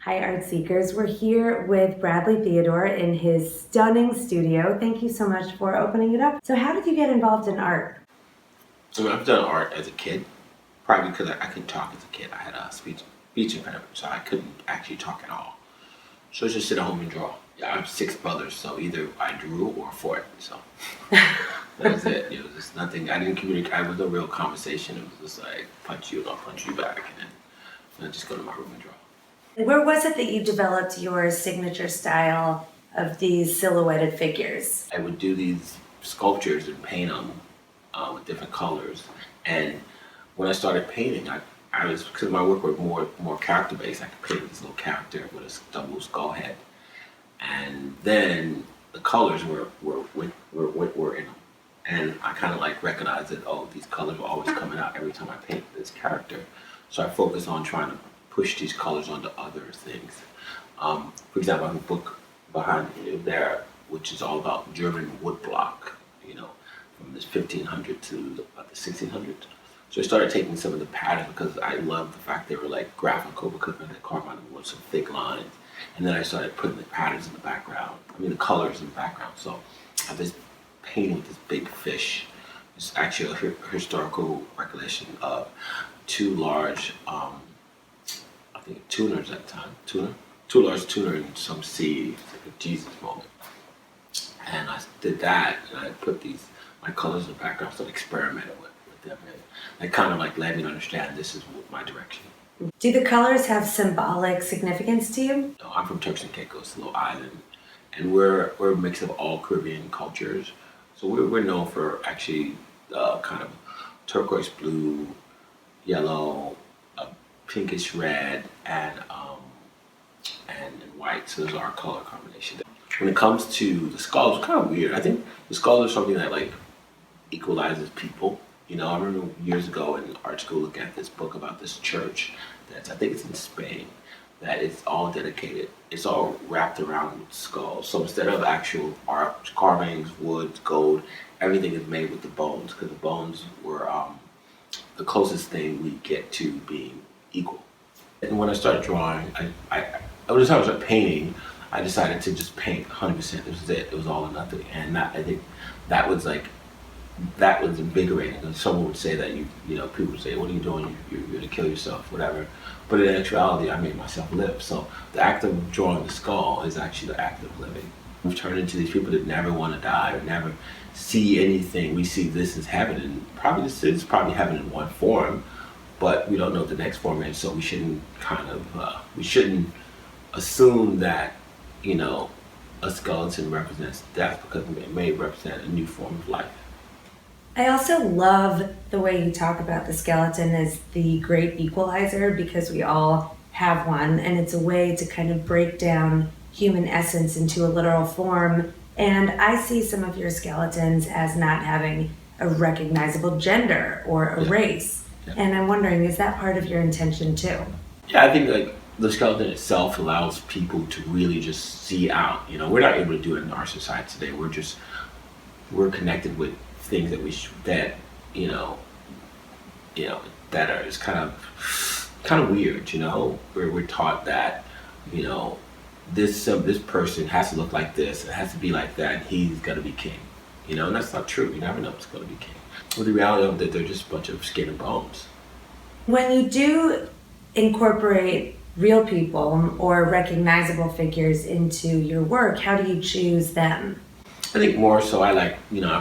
Hi, Art Seekers. We're here with Bradley Theodore in his stunning studio. Thank you so much for opening it up. So how did you get involved in art? So I've done art as a kid, probably because I couldn't talk as a kid. I had a speech impediment, so I couldn't actually talk at all. So I just sit at home and draw. Yeah, I have six brothers, so either I drew or fought. So that was it. It was just nothing. I didn't communicate. It was no real conversation. It was just like punch you and I'll punch you back, and then I just go to my room and draw. Where was it that you developed your signature style of these silhouetted figures? I would do these sculptures and paint them with different colors. And when I started painting, I was, because my work was more character based. I could paint this little character with a double skull head, and then the colors were in them. And I kind of like recognized that, oh, these colors were always coming out every time I paint this character. So I focused on trying to push these colors onto other things. For example, I have a book behind you there, which is all about German woodblock, from this 1500 to about the 1600s. So I started taking some of the patterns because I loved the fact they were like graphical, because they carved on with some thick lines. And then I started putting the patterns in the background, the colors in the background. So I have this painting with this big fish. It's actually a historical recollection of two large, I think tuners at the time, two large tuna in some sea. It's like a Jesus moment. And I did that, and I put my colors in the background, started experimenting with them. And it kind of like led me to understand this is my direction. Do the colors have symbolic significance to you? I'm from Turks and Caicos, a little island, and we're a mix of all Caribbean cultures. So we're known for actually kind of turquoise blue, yellow, pinkish red, and white. So those are our color combination. When it comes to the skulls, it's kind of weird. I think the skulls are something that like equalizes people. I remember years ago in art school looking at this book about this church I think it's in Spain, that it's all dedicated. It's all wrapped around skulls. So instead of actual art, carvings, wood, gold, everything is made with the bones, because the bones were the closest thing we get to being equal. And when I started drawing, I was started painting, I decided to just paint 100%. This was it. It was all or nothing. And I think that was invigorating. Because someone would say that people would say, "What are you doing? You're going to kill yourself, whatever." But in actuality, I made myself live. So the act of drawing the skull is actually the act of living. We've turned into these people that never want to die or never see anything. We see this as heaven, and probably this is probably heaven in one form, but we don't know what the next form is. So we shouldn't assume that a skeleton represents death, because it may represent a new form of life. I also love the way you talk about the skeleton as the great equalizer, because we all have one, and it's a way to kind of break down human essence into a literal form. And I see some of your skeletons as not having a recognizable gender or a race. Yeah. And I'm wondering, is that part of your intention too? Yeah, I think like the skeleton itself allows people to really just see out. We're not able to do it in our society today. We're connected with things that are is kind of weird. Where we're taught that this person has to look like this, it has to be like that, and he's gonna be king. And that's not true. You never know who's gonna be king. Well, the reality of that, they're just a bunch of skin and bones. When you do incorporate real people or recognizable figures into your work, how do you choose them? I think more so I've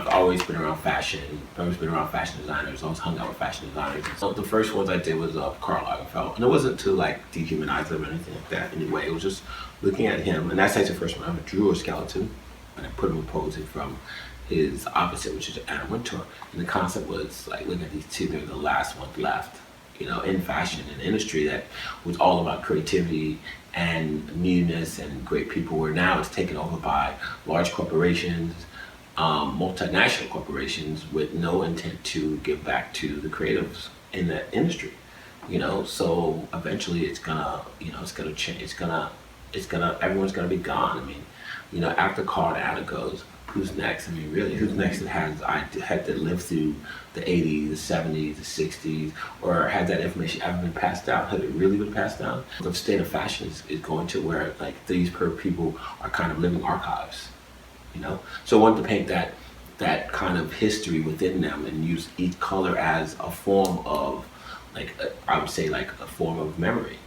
always been around fashion. I've always been around fashion designers. Always hung out with fashion designers. So the first ones I did was Karl Lagerfeld. And it wasn't to like dehumanize him or anything like that anyway. It was just looking at him. And that's actually the first one I ever drew a skeleton. And I put him posing from his opposite, which is Anna Wintour. And the concept was like, look at these two, they're the last ones left. In fashion, in an industry that was all about creativity and newness and great people, where now it's taken over by large corporations, multinational corporations, with no intent to give back to the creatives in that industry. So eventually it's gonna change. Everyone's gonna be gone. After Karl and Anna goes, who's next? I mean, really, who's next that had to live through the 80s, the 70s, the 60s, or had that information ever been passed down? Had it really been passed down? The state of fashion is going to where like these people are kind of living archives, you know? So I wanted to paint that kind of history within them and use each color as a form of, I would say like a form of memory.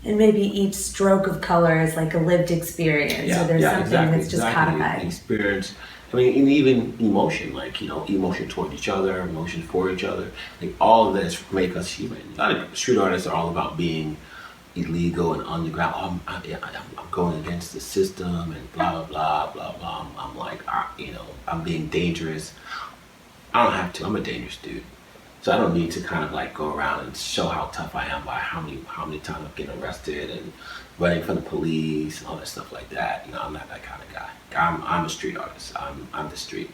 And maybe each stroke of color is like a lived experience. So there's something that's just codified. Experience. I mean, and even emotion, like, you know, emotion toward each other, emotion for each other. Like all of this make us human. A lot of street artists are all about being illegal and underground. I'm going against the system and blah, blah, blah, blah. I'm like, you know, I'm being dangerous. I don't have to. I'm a dangerous dude. So I don't need to kind of like go around and show how tough I am by how many times I'm getting arrested and running from the police and all that stuff like that. You know, I'm not that kind of guy. I'm a street artist. I'm the street.